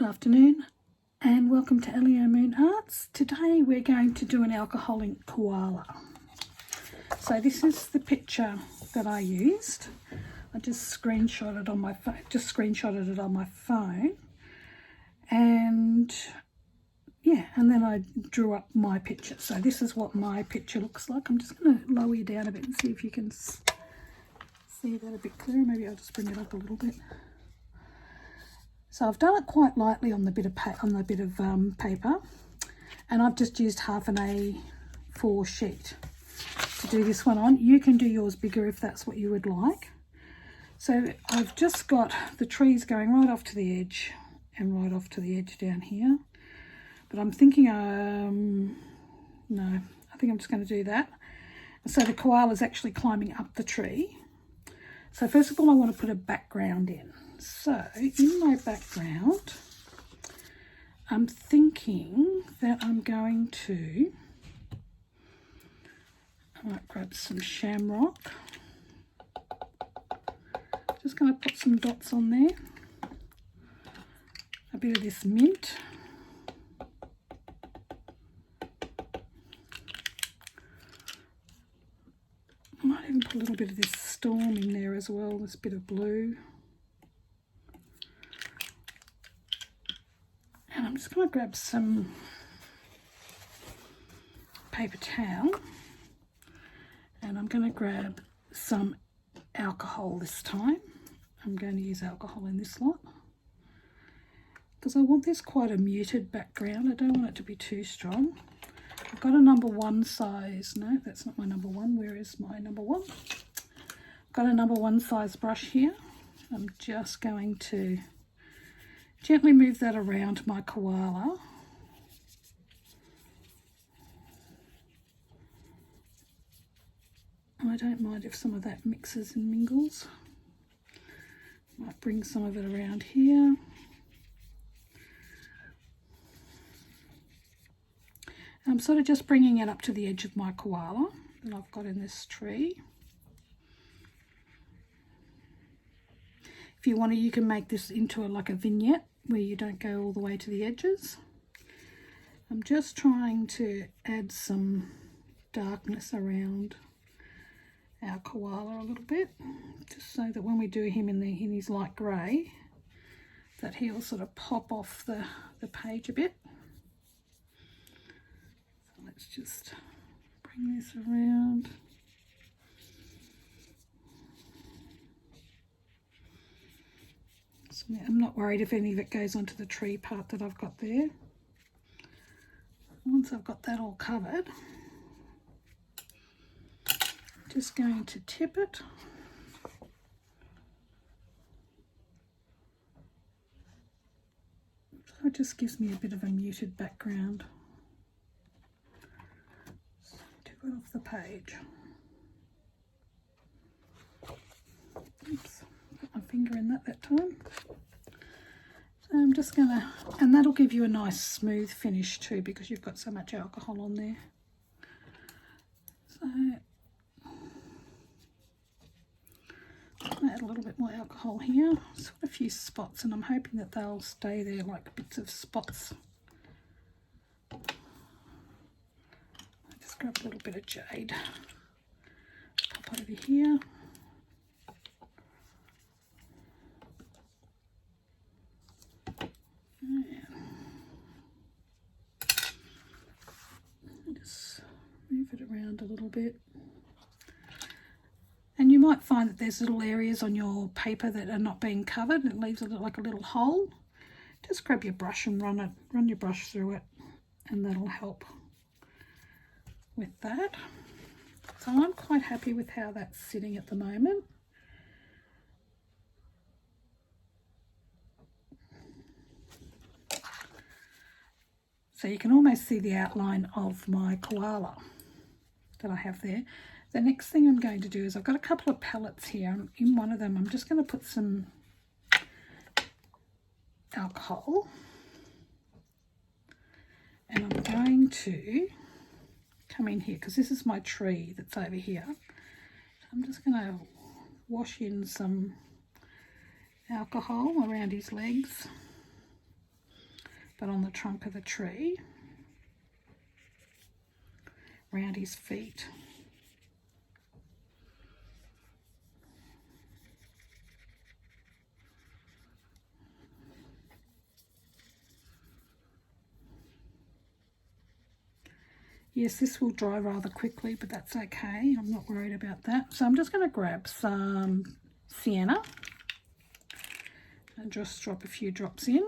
Good afternoon and welcome to Elio Moon Arts. Today we're going to do an alcoholic koala. So this is the picture that I used. I just screenshotted it on my phone, and yeah, and then I drew up my picture. So this is what my picture looks like. I'm just going to lower you down a bit and see if you can see that a bit clearer. Maybe I'll just bring it up a little bit. So I've done it quite lightly on the bit of paper, and I've just used half an A4 sheet to do this one on. You can do yours bigger if that's what you would like. So I've just got the trees going right off to the edge and right off to the edge down here. But I'm thinking, no, I think I'm just going to do that. So the koala is actually climbing up the tree. So first of all, I want to put a background in. So in my background, I'm thinking that I might grab some shamrock. Just going to put some dots on there. A bit of this mint. I might even put a little bit of this storm in there as well, this bit of blue. And I'm just going to grab some paper towel, and I'm going to grab some alcohol this time. I'm going to use alcohol in this lot because I want this quite a muted background. I don't want it to be too strong. I've got a number 1 size. No, that's not my number 1. Where is my number 1? I've got a number 1 size brush here. I'm just going to gently move that around my koala. I don't mind if some of that mixes and mingles. Might bring some of it around here. I'm sort of just bringing it up to the edge of my koala that I've got in this tree. If you want to, you can make this into like a vignette where you don't go all the way to the edges. I'm just trying to add some darkness around our koala a little bit, just so that when we do him in his light grey, that he'll sort of pop off the page a bit. So let's just bring this around. So I'm not worried if any of it goes onto the tree part that I've got there. Once I've got that all covered, I'm just going to tip it. So it just gives me a bit of a muted background. So tip it off the page. Oops. My finger in that time. So I'm just gonna, and that'll give you a nice smooth finish too because you've got so much alcohol on there. So add a little bit more alcohol here, sort of a few spots, and I'm hoping that they'll stay there like bits of spots. I just grab a little bit of jade, pop over here. Just move it around a little bit. And you might find that there's little areas on your paper that are not being covered. It leaves like a little hole. Just grab your brush and run your brush through it, and that'll help with that. So I'm quite happy with how that's sitting at the moment. So you can almost see the outline of my koala that I have there. The next thing I'm going to do is I've got a couple of palettes here. In one of them, I'm just going to put some alcohol. And I'm going to come in here because this is my tree that's over here. So I'm just going to wash in some alcohol around his legs. but on the trunk of the tree, around his feet. Yes, this will dry rather quickly, but that's okay. I'm not worried about that. So I'm just going to grab some sienna and just drop a few drops in.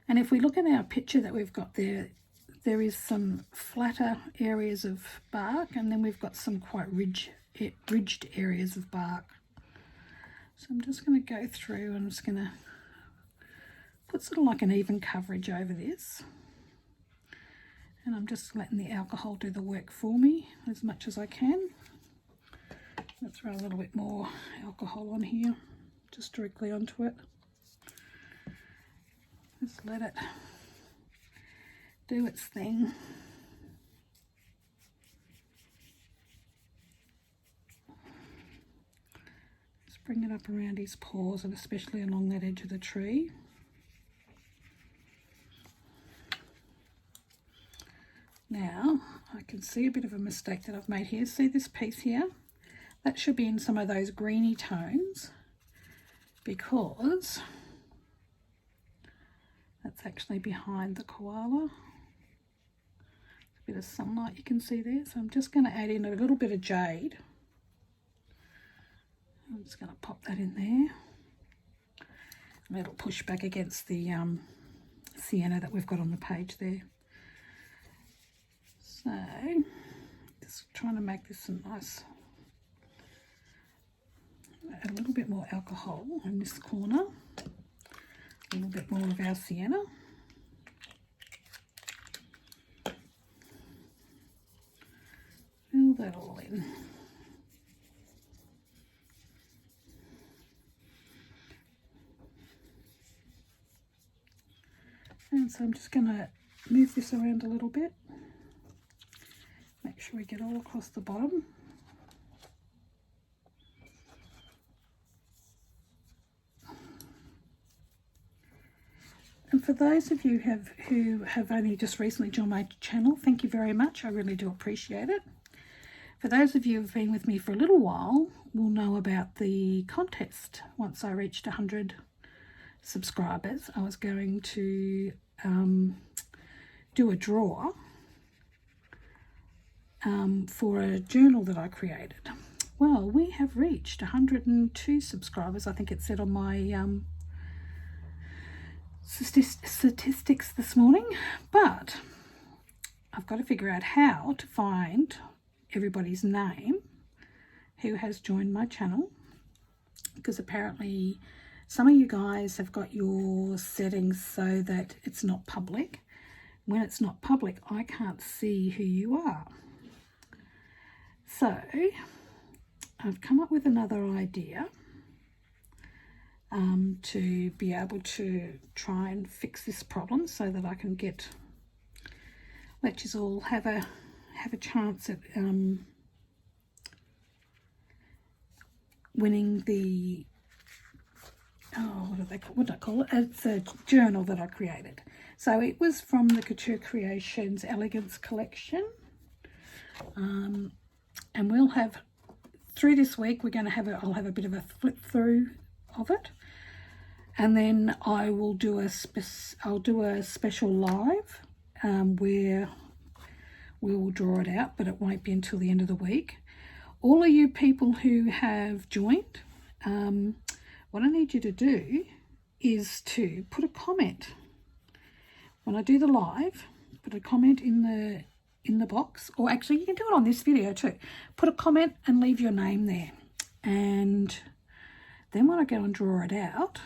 And if we look at our picture that we've got there, there is some flatter areas of bark, and then we've got some quite ridged areas of bark. So I'm just going to go through and I'm just going to put sort of like an even coverage over this. And I'm just letting the alcohol do the work for me as much as I can. Let's throw a little bit more alcohol on here, just directly onto it. Just let it do its thing. Just bring it up around his paws and especially along that edge of the tree. Now I can see a bit of a mistake that I've made here. See this piece here? That should be in some of those greeny tones, because that's actually behind the koala. A bit of sunlight you can see there. So I'm just going to add in a little bit of jade. I'm just going to pop that in there. And it'll push back against the sienna that we've got on the page there. So just trying to make this a nice, add a little bit more alcohol in this corner. A little bit more of our sienna. Fill that all in. And so I'm just going to move this around a little bit. Make sure we get all across the bottom. And for those of you who have only just recently joined my channel, thank you very much. I really do appreciate it. For those of you who have been with me for a little while, will know about the contest. Once I reached 100 subscribers, I was going to do a draw for a journal that I created. Well, we have reached 102 subscribers. I think it said on my statistics this morning, but I've got to figure out how to find everybody's name who has joined my channel, because apparently some of you guys have got your settings so that it's not public. When it's not public, I can't see who you are. So I've come up with another idea to be able to try and fix this problem so that I can let you all have a chance at winning the, what do I call it? It's a journal that I created. So it was from the Couture Creations Elegance collection. And we'll have, through this week, we're going to I'll have a bit of a flip through of it. And then I will do I'll do a special live where we will draw it out, but it won't be until the end of the week. All of you people who have joined, what I need you to do is to put a comment. When I do the live, put a comment in the box, or actually you can do it on this video too. Put a comment and leave your name there. And then when I go and draw it out,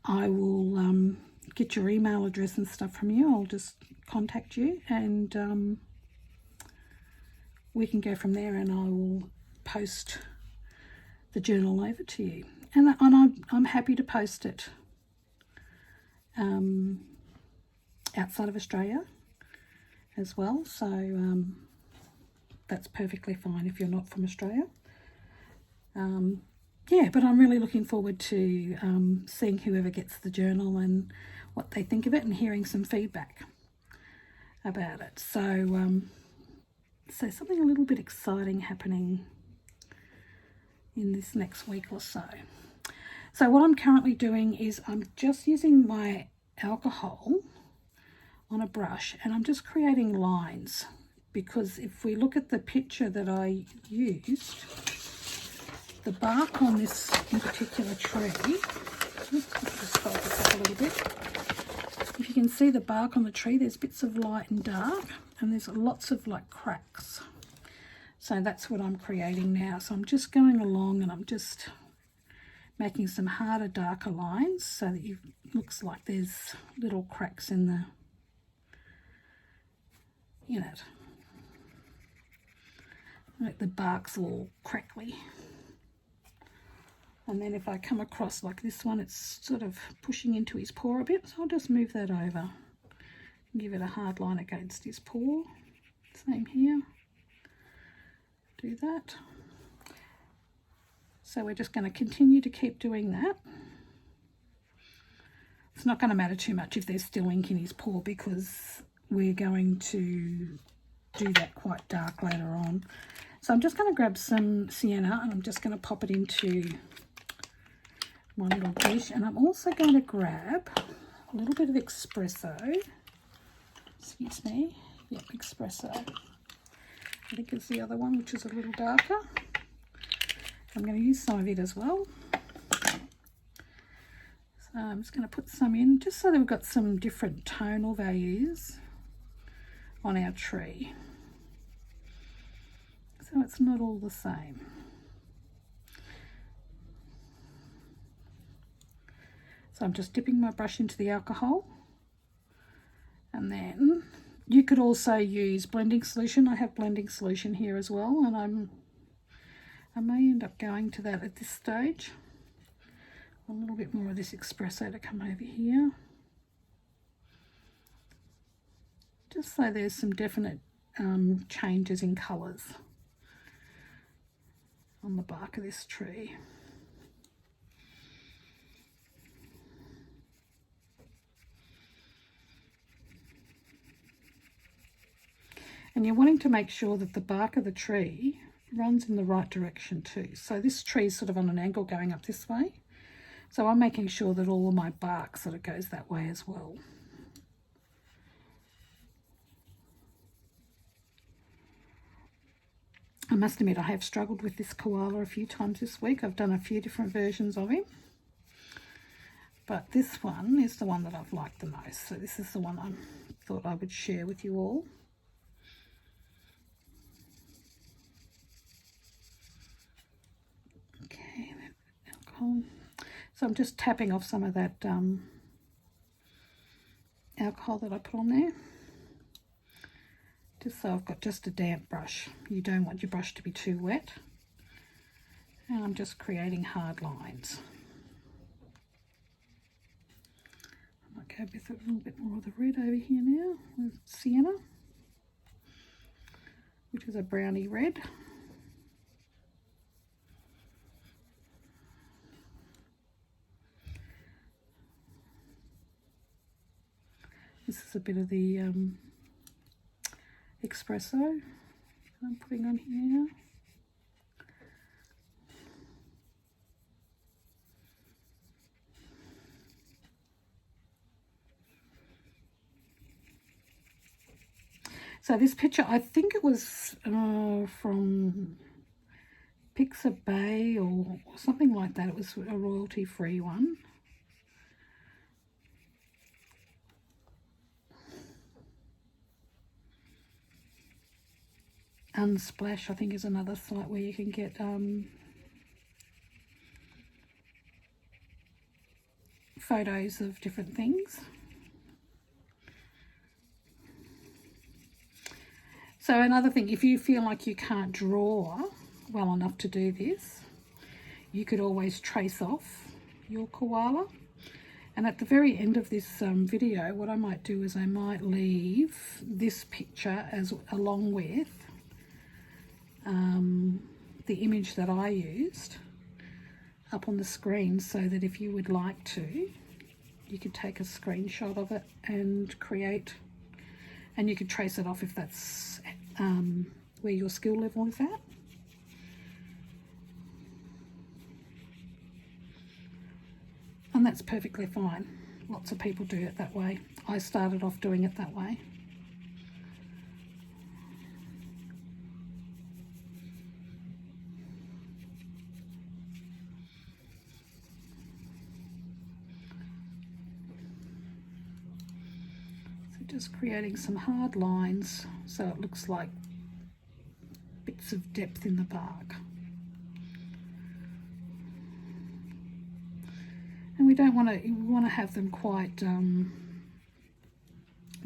I will get your email address and stuff from you. I'll just contact you and we can go from there, and I will post the journal over to you. And I'm happy to post it outside of Australia as well. So that's perfectly fine if you're not from Australia. yeah, but I'm really looking forward to seeing whoever gets the journal and what they think of it and hearing some feedback about it. So, so something a little bit exciting happening in this next week or so. So what I'm currently doing is I'm just using my alcohol on a brush and I'm just creating lines, because if we look at the picture that I used, the bark on this in particular tree, just focus up a little bit. If you can see the bark on the tree, there's bits of light and dark, and there's lots of like cracks. So that's what I'm creating now. So I'm just going along and I'm just making some harder, darker lines so that it looks like there's little cracks in it. Like the bark's all crackly. And then if I come across like this one, it's sort of pushing into his paw a bit, so I'll just move that over and give it a hard line against his paw. Same here. Do that. So we're just going to continue to keep doing that. It's not going to matter too much if there's still ink in his paw, because we're going to do that quite dark later on. So I'm just going to grab some sienna and I'm just going to pop it into my little dish, and I'm also going to grab a little bit of espresso. Excuse me. Yep, espresso. I think it's the other one, which is a little darker. I'm going to use some of it as well. So I'm just going to put some in, just so that we've got some different tonal values on our tree, so it's not all the same. So I'm just dipping my brush into the alcohol, and then you could also use blending solution. I have blending solution here as well, and I may end up going to that at this stage. A little bit more of this espresso to come over here, just so there's some definite changes in colours on the bark of this tree. And you're wanting to make sure that the bark of the tree runs in the right direction too. So this tree is sort of on an angle going up this way. So I'm making sure that all of my bark sort of goes that way as well. I must admit, I have struggled with this koala a few times this week. I've done a few different versions of him, but this one is the one that I've liked the most. So this is the one I thought I would share with you all. Okay, alcohol. So I'm just tapping off some of that alcohol that I put on there, just so I've got just a damp brush. You don't want your brush to be too wet. And I'm just creating hard lines. I might go with a little bit more of the red over here now with sienna, which is a browny red. This is a bit of the espresso that I'm putting on here. So this picture, I think it was from Pixabay or something like that. It was a royalty-free one. Unsplash, I think, is another site where you can get photos of different things. So another thing, if you feel like you can't draw well enough to do this, you could always trace off your koala. And at the very end of this video, what I might do is I might leave this picture as along with the image that I used, up on the screen so that if you would like to, you could take a screenshot of it and create, and you could trace it off if that's where your skill level is at. And that's perfectly fine. Lots of people do it that way. I started off doing it that way. So just creating some hard lines so it looks like bits of depth in the bark. And we don't want to, we want to have them quite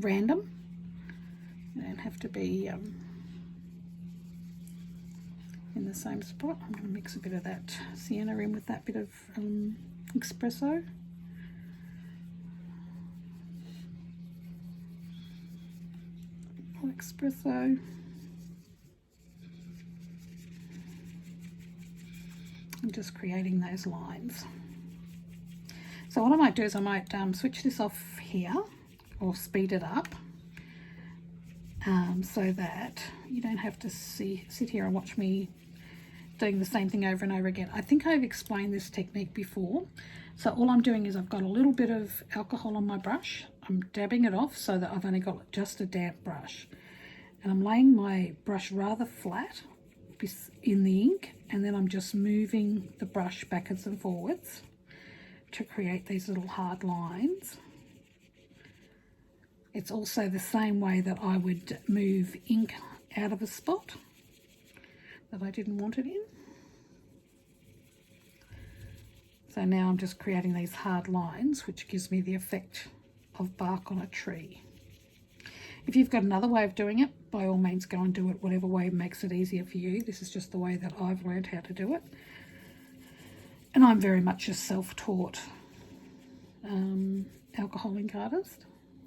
random. They don't have to be in the same spot. I'm going to mix a bit of that sienna in with that bit of espresso. Espresso. I'm just creating those lines. So what I might do is I might switch this off here or speed it up so that you don't have to sit here and watch me doing the same thing over and over again. I think I've explained this technique before. So all I'm doing is I've got a little bit of alcohol on my brush. I'm dabbing it off so that I've only got just a damp brush. And I'm laying my brush rather flat in the ink, and then I'm just moving the brush backwards and forwards to create these little hard lines. It's also the same way that I would move ink out of a spot that I didn't want it in. So now I'm just creating these hard lines, which gives me the effect of bark on a tree. If you've got another way of doing it, by all means go and do it whatever way makes it easier for you. This is just the way that I've learned how to do it. And I'm very much a self-taught alcohol ink artist.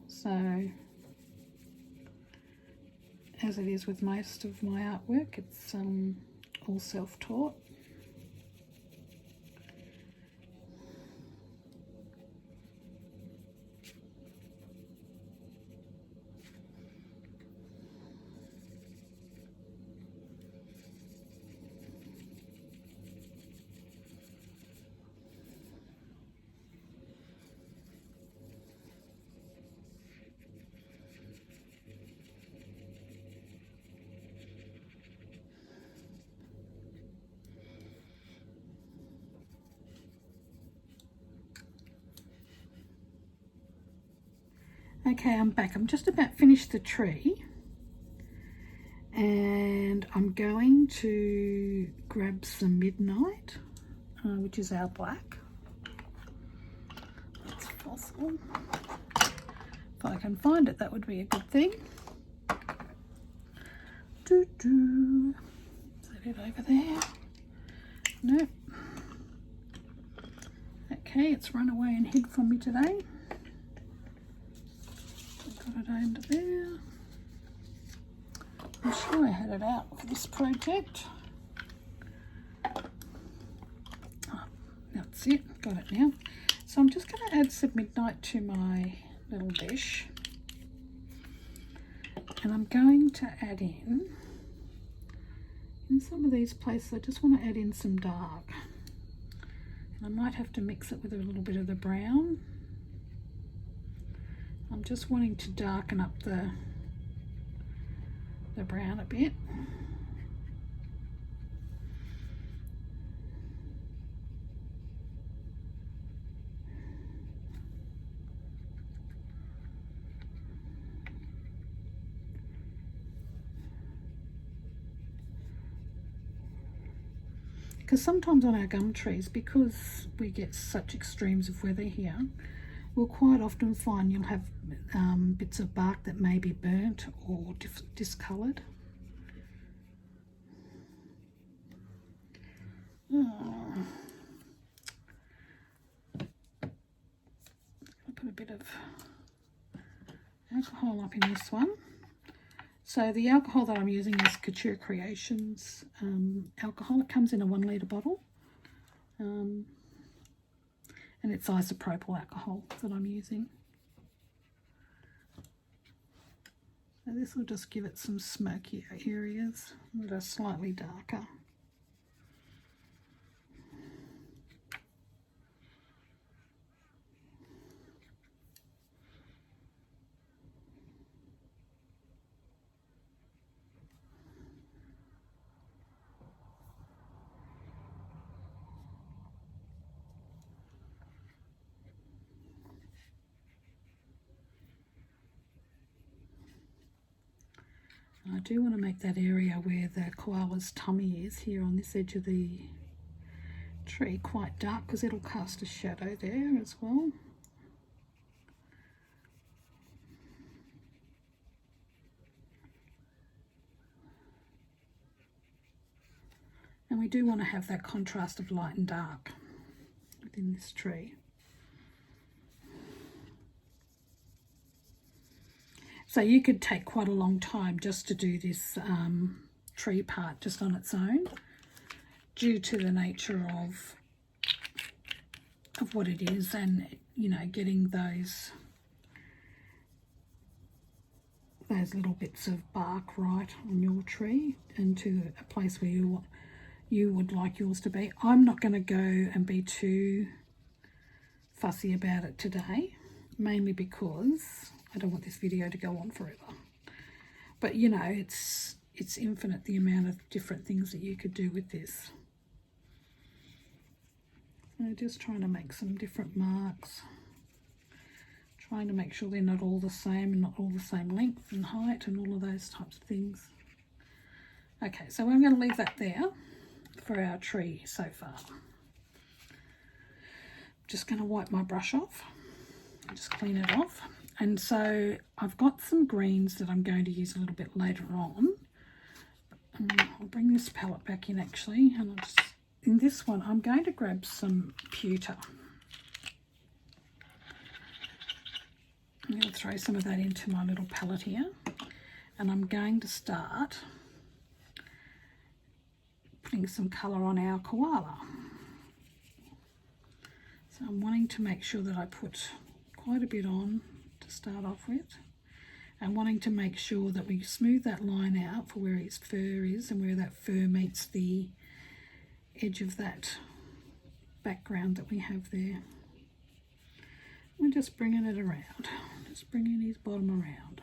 So, as it is with most of my artwork, it's all self-taught. Okay, I'm back. I'm just about finished the tree, and I'm going to grab some Midnight, which is our black. That's possible. If I can find it, that would be a good thing. Is that it over there? Nope. Okay, it's run away and hid from me today. Got it under there. I'm sure I had it out for this project. Oh, that's it, got it now. So I'm just going to add some Midnight to my little dish. And I'm going to add in some of these places, I just want to add in some dark. And I might have to mix it with a little bit of the brown. I'm just wanting to darken up the brown a bit. Because sometimes on our gum trees, because we get such extremes of weather here, we'll quite often find you'll have bits of bark that may be burnt or discoloured. I'll put a bit of alcohol up in this one. So the alcohol that I'm using is Couture Creations alcohol. It comes in a 1 litre bottle. and it's isopropyl alcohol that I'm using. So this will just give it some smokier areas that are slightly darker. I do want to make that area where the koala's tummy is here on this edge of the tree quite dark, because it'll cast a shadow there as well. And we do want to have that contrast of light and dark within this tree. So you could take quite a long time just to do this tree part just on its own, due to the nature of what it is, and you know, getting those little bits of bark right on your tree and to a place where you would like yours to be. I'm not going to go and be too fussy about it today, mainly because I don't want this video to go on forever. But you know, it's infinite the amount of different things that you could do with this. So just trying to make some different marks, trying to make sure they're not all the same and not all the same length and height and all of those types of things. Okay, so I'm going to leave that there for our tree so far. Just going to wipe my brush off and just clean it off. And so I've got some greens that I'm going to use a little bit later on. I'll bring this palette back in actually, and I'll just, in this one I'm going to grab some pewter. I'm going to throw some of that into my little palette here, and I'm going to start putting some colour on our koala. So I'm wanting to make sure that I put quite a bit on to start off with, and wanting to make sure that we smooth that line out for where his fur is and where that fur meets the edge of that background that we have there. We're just bringing it around, just bringing his bottom around.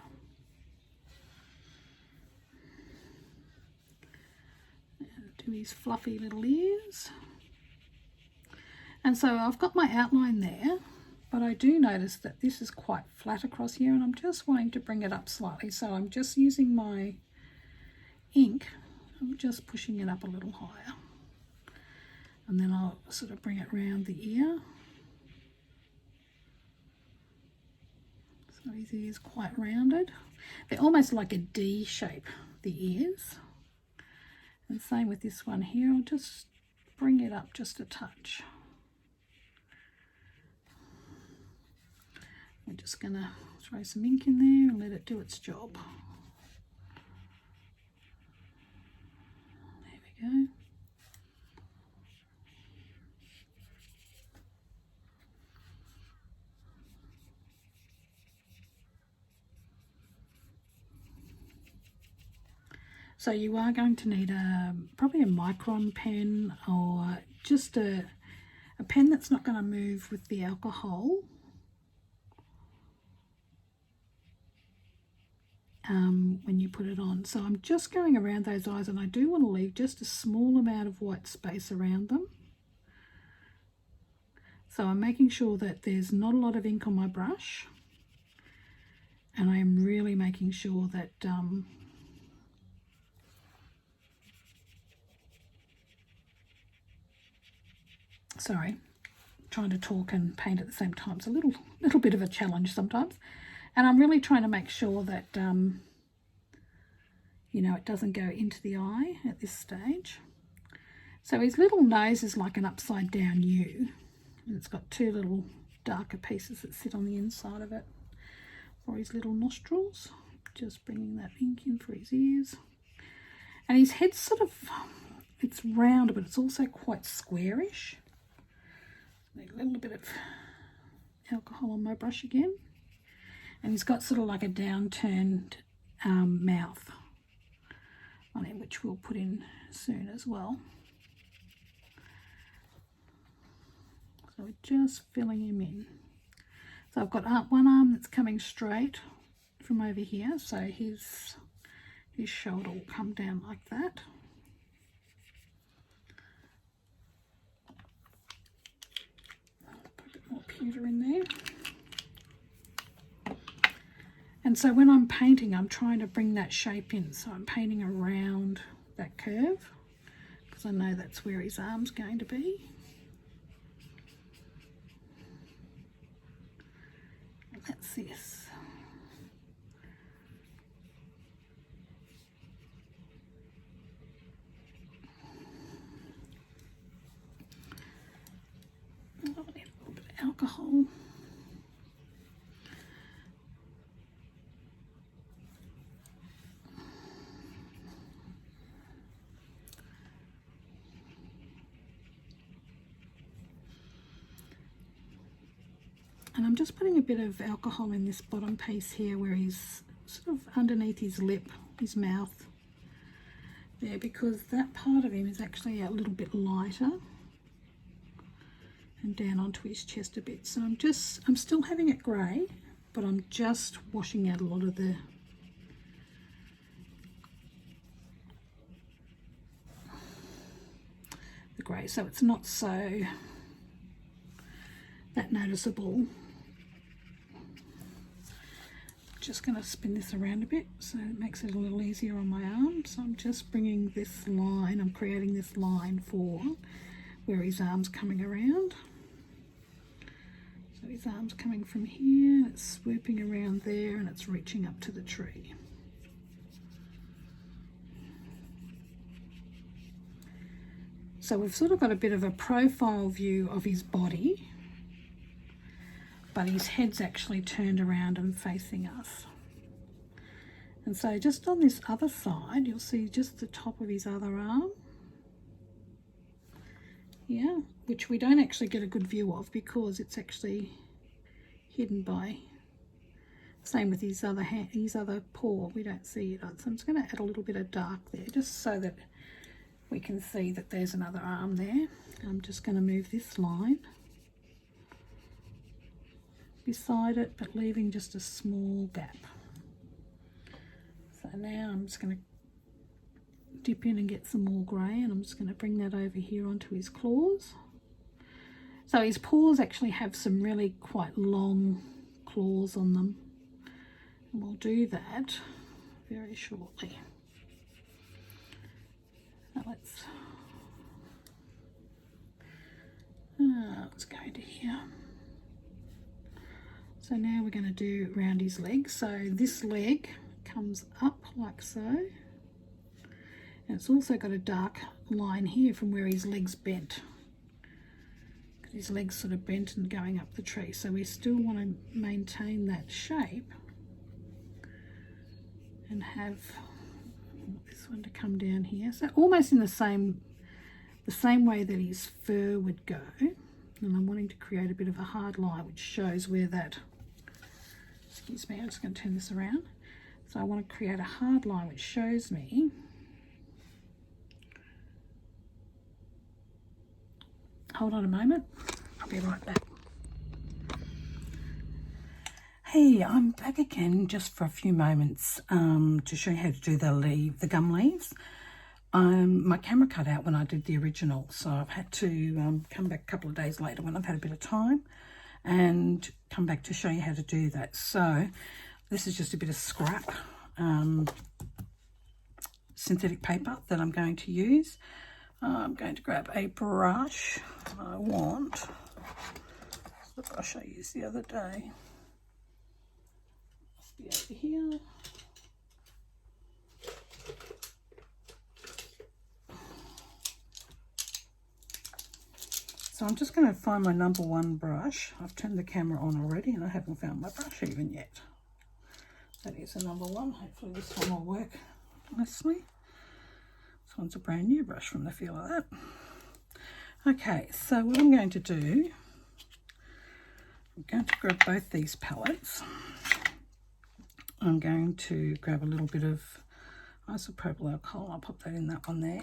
Do his fluffy little ears. And so I've got my outline there, but I do notice that this is quite flat across here, and I'm just wanting to bring it up slightly. So I'm just using my ink, I'm just pushing it up a little higher. And then I'll sort of bring it round the ear. So his ears quite rounded. They're almost like a D shape, the ears. And same with this one here, I'll just bring it up just a touch. We're just going to throw some ink in there and let it do its job. There we go. So you are going to need probably a micron pen, or just a pen that's not going to move with the alcohol. When you put it on. So I'm just going around those eyes, and I do want to leave just a small amount of white space around them. So I'm making sure that there's not a lot of ink on my brush, and I am really making sure that sorry, trying to talk and paint at the same time. It's a little bit of a challenge sometimes. And I'm really trying to make sure that, you know, it doesn't go into the eye at this stage. So his little nose is like an upside down U. And it's got two little darker pieces that sit on the inside of it for his little nostrils. Just bringing that ink in for his ears. And his head's sort of, it's round, but it's also quite squarish. Need a little bit of alcohol on my brush again. And he's got sort of like a downturned mouth on him, which we'll put in soon as well. So we're just filling him in. So I've got one arm that's coming straight from over here, so his shoulder will come down like that. Put a bit more pewter in there. And so when I'm painting, I'm trying to bring that shape in. So I'm painting around that curve because I know that's where his arm's going to be. That's this. Oh, I need a little bit of alcohol. And I'm just putting a bit of alcohol in this bottom piece here where he's sort of underneath his lip, his mouth there, because that part of him is actually a little bit lighter, and down onto his chest a bit. So I'm still having it grey, but I'm just washing out a lot of the grey, so it's not so that noticeable. Just going to spin this around a bit so it makes it a little easier on my arm. So I'm just bringing this line, I'm creating this line for where his arm's coming around. So his arm's coming from here, it's swooping around there, and it's reaching up to the tree. So we've sort of got a bit of a profile view of his body, but his head's actually turned around and facing us. And so just on this other side, you'll see just the top of his other arm. Yeah, which we don't actually get a good view of because it's actually hidden by, same with his other hand, his other paw, we don't see it. So I'm just going to add a little bit of dark there just so that we can see that there's another arm there. I'm just going to move this line beside it, but leaving just a small gap. So now I'm just going to dip in and get some more grey, and I'm just going to bring that over here onto his claws. So his paws actually have some really quite long claws on them, and we'll do that very shortly. Now let's go to here. So now we're going to do around his leg. So this leg comes up like so. And it's also got a dark line here from where his leg's bent. Because his leg's sort of bent and going up the tree. So we still want to maintain that shape and have this one to come down here. So almost in the same way that his fur would go. And I'm wanting to create a bit of a hard line which shows where that, excuse me, I'm just going to turn this around. So I want to create a hard line which shows me hold on a moment, I'll be right back. Hey, I'm back again just for a few moments to show you how to do the gum leaves. My camera cut out when I did the original, so I've had to come back a couple of days later when I've had a bit of time and come back to show you how to do that. So this is just a bit of scrap synthetic paper that I'm going to use. I'm going to grab a brush. I want the brush I used the other day. Must be over here. So I'm just going to find my number one brush. I've turned the camera on already and I haven't found my brush even yet. That is a number one. Hopefully this one will work nicely. This one's a brand new brush from the feel of that. Okay, so what I'm going to do I'm going to grab both these palettes. I'm going to grab a little bit of isopropyl alcohol. I'll pop that in that one there.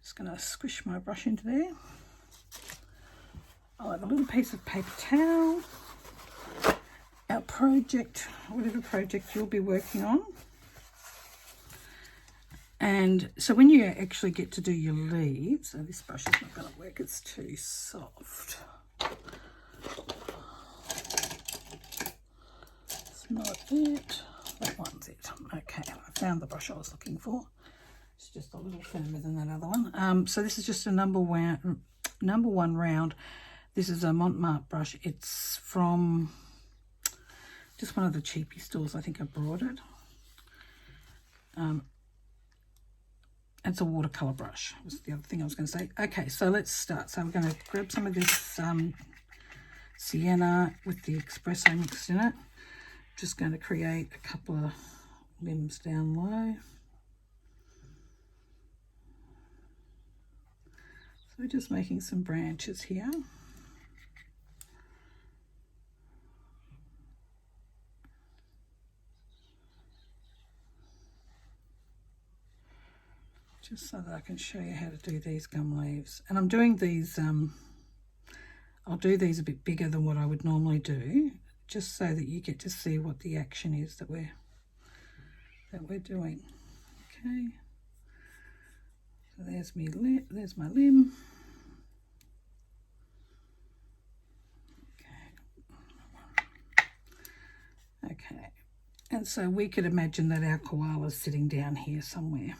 Just going to squish my brush into there. I'll have a little piece of paper towel. Our project, whatever project you'll be working on. And so when you actually get to do your leaves, so this brush is not going to work, it's too soft. It's not it. That one's it. Okay, I found the brush I was looking for. It's just a little firmer than that other one. So this is just a number one round. This is a Montmartre brush. It's from just one of the cheapy stores. I think I brought it. It's a watercolour brush, was the other thing I was going to say. Okay, so let's start. So we're going to grab some of this sienna with the espresso mixed in it. Just going to create a couple of limbs down low. So we're just making some branches here. Just so that I can show you how to do these gum leaves. And I'm doing these, I'll do these a bit bigger than what I would normally do, just so that you get to see what the action is that we're doing. Okay. So there's my limb. Okay. And so we could imagine that our koala's sitting down here somewhere.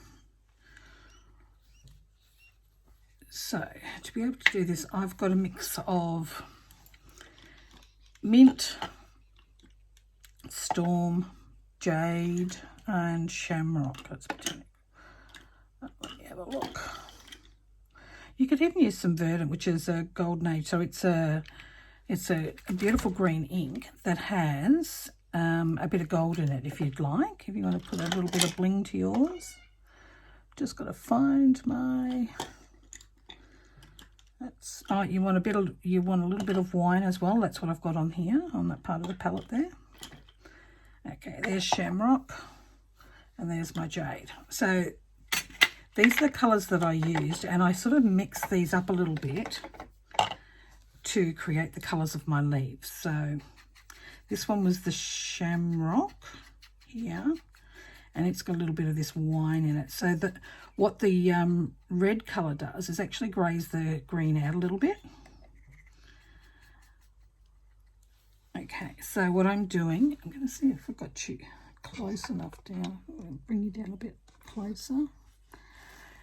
So to be able to do this, I've got a mix of mint, storm, jade, and shamrock. Let's pretend. Let me have a look. You could even use some verdant, which is a golden age. So it's a beautiful green ink that has a bit of gold in it, if you'd like. If you want to put a little bit of bling to yours, just got to find my. That's you want a little bit of wine as well. That's what I've got on here on that part of the palette there. Okay, there's shamrock and there's my jade. So these are the colours that I used, and I sort of mixed these up a little bit to create the colours of my leaves. So this one was the shamrock here, and it's got a little bit of this wine in it. So that what the red colour does is actually greys the green out a little bit. Okay, so what I'm doing, I'm going to see if I've got you close enough down. I'm going to bring you down a bit closer.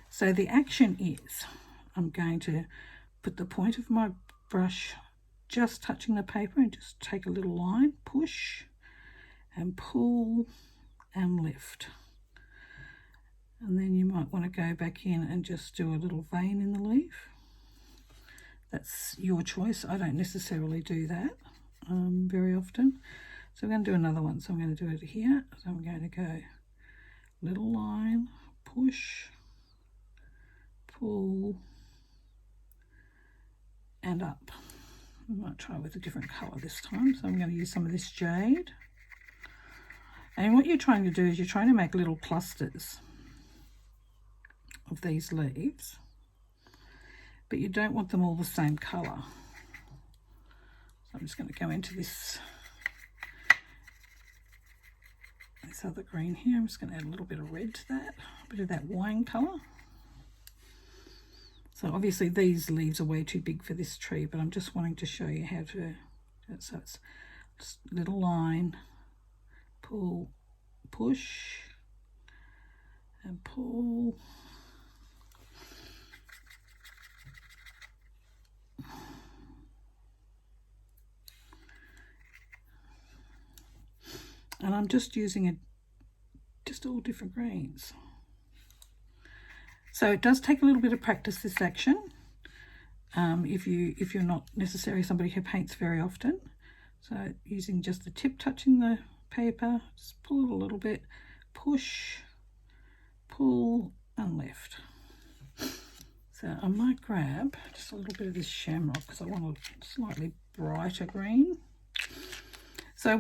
So the action is I'm going to put the point of my brush just touching the paper and just take a little line, push and pull and lift. And then you might want to go back in and just do a little vein in the leaf. That's your choice. I don't necessarily do that very often. So I'm going to do another one. So I'm going to do it here. So I'm going to go little line, push, pull, and up. I might try with a different colour this time. So I'm going to use some of this jade. And what you're trying to do is you're trying to make little clusters of these leaves, but you don't want them all the same colour. So I'm just going to go into this other green here. I'm just going to add a little bit of red to that, a bit of that wine colour. So obviously these leaves are way too big for this tree, but I'm just wanting to show you how to do it. So it's just a little line, pull, push, and pull. And I'm just using just all different greens. So it does take a little bit of practice, this action, if you're not necessarily somebody who paints very often. So using just the tip touching the paper, just pull it a little bit, push, pull and lift. So I might grab just a little bit of this shamrock because I want a slightly brighter green. So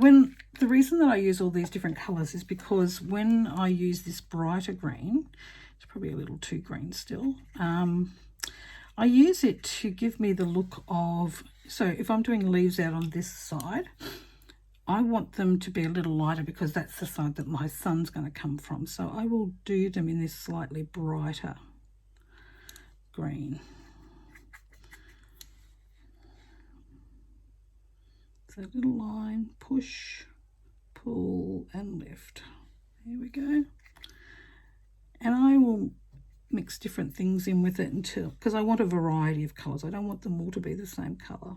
the reason that I use all these different colours is because when I use this brighter green, it's probably a little too green still, I use it to give me the look of, so if I'm doing leaves out on this side, I want them to be a little lighter because that's the side that my sun's going to come from. So I will do them in this slightly brighter green. So little line, push, pull and lift. There we go. And I will mix different things in with it until, because I want a variety of colours. I don't want them all to be the same colour.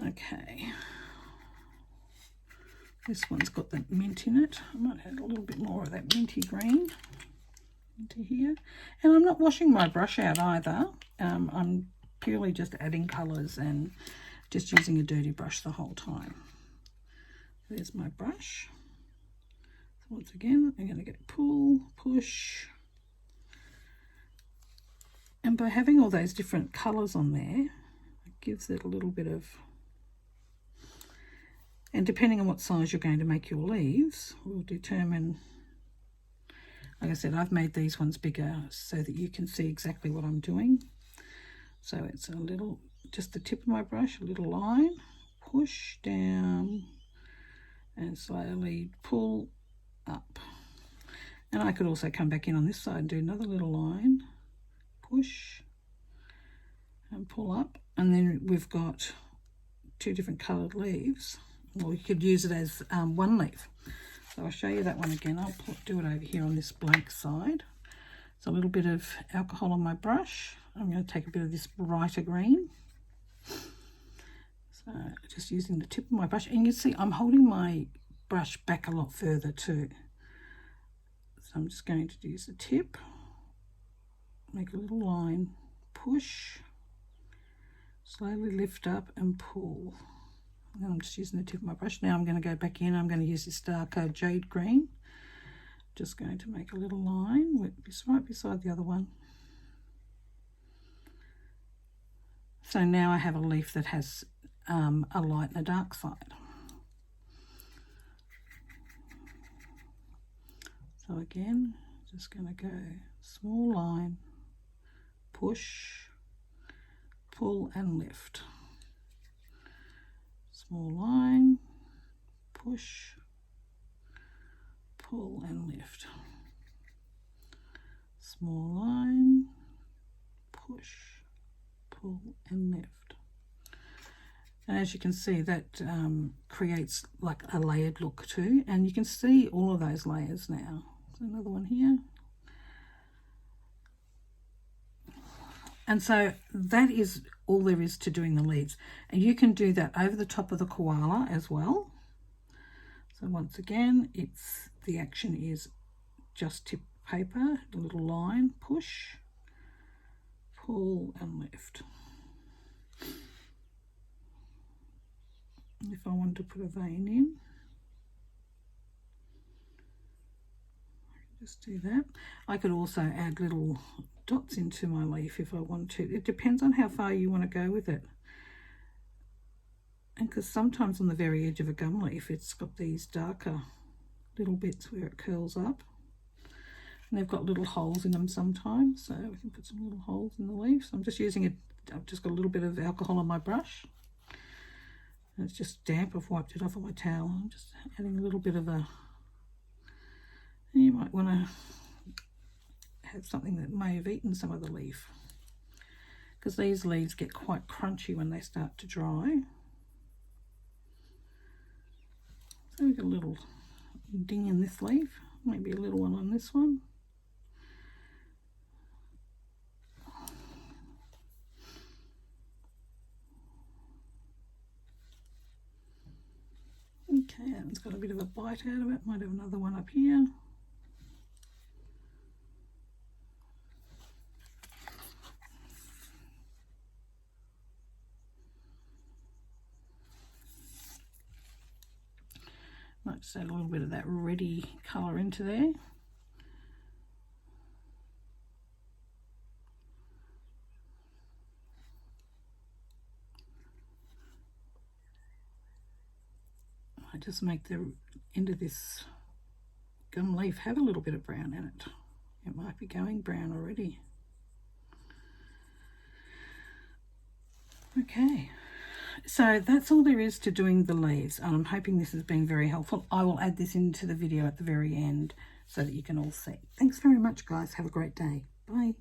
Okay. This one's got that mint in it. I might add a little bit more of that minty green into here. And I'm not washing my brush out either. I'm purely just adding colours and just using a dirty brush the whole time. There's my brush. So once again, I'm going to get pull, push. And by having all those different colours on there, it gives it a little bit of, and depending on what size you're going to make your leaves, will determine, like I said, I've made these ones bigger so that you can see exactly what I'm doing. So it's a little, just the tip of my brush, a little line, push down and slowly pull up. And I could also come back in on this side and do another little line, push and pull up. And then we've got two different coloured leaves. Or you could use it as one leaf. So I'll show you that one again. I'll do it over here on this blank side. So a little bit of alcohol on my brush. I'm going to take a bit of this brighter green. So just using the tip of my brush. And you can see I'm holding my brush back a lot further too. So I'm just going to use the tip, make a little line, push, slowly lift up and pull. And then I'm just using the tip of my brush. Now I'm going to go back in. I'm going to use this darker jade green. Just going to make a little line right beside the other one. So now I have a leaf that has a light and a dark side. So again, just going to go small line, push, pull and lift. Small line, push, pull and lift. Small line, push, pull and lift. And as you can see, that creates like a layered look too, and you can see all of those layers now. So another one here. And so that is all there is to doing the leaves. And you can do that over the top of the koala as well. So once again, the action is just tip paper, a little line, push, pull and lift. If I wanted to put a vein in, I can just do that. I could also add little dots into my leaf if I want to. It depends on how far you want to go with it. And because sometimes on the very edge of a gum leaf, it's got these darker little bits where it curls up. And they've got little holes in them sometimes, so we can put some little holes in the leaf. So I'm just using it, I've just got a little bit of alcohol on my brush. And it's just damp, I've wiped it off on my towel. I'm just adding a little bit of a, you might want to have something that may have eaten some of the leaf, because these leaves get quite crunchy when they start to dry. So we've got a little ding in this leaf, maybe a little one on this one. Okay, that one's got a bit of a bite out of it. Might have another one up here. Might just add a little bit of that reddy colour into there. I just make the end of this gum leaf have a little bit of brown in it. It might be going brown already. Okay, so that's all there is to doing the leaves. I'm hoping this has been very helpful. I will add this into the video at the very end so that you can all see. Thanks very much, guys. Have a great day. Bye.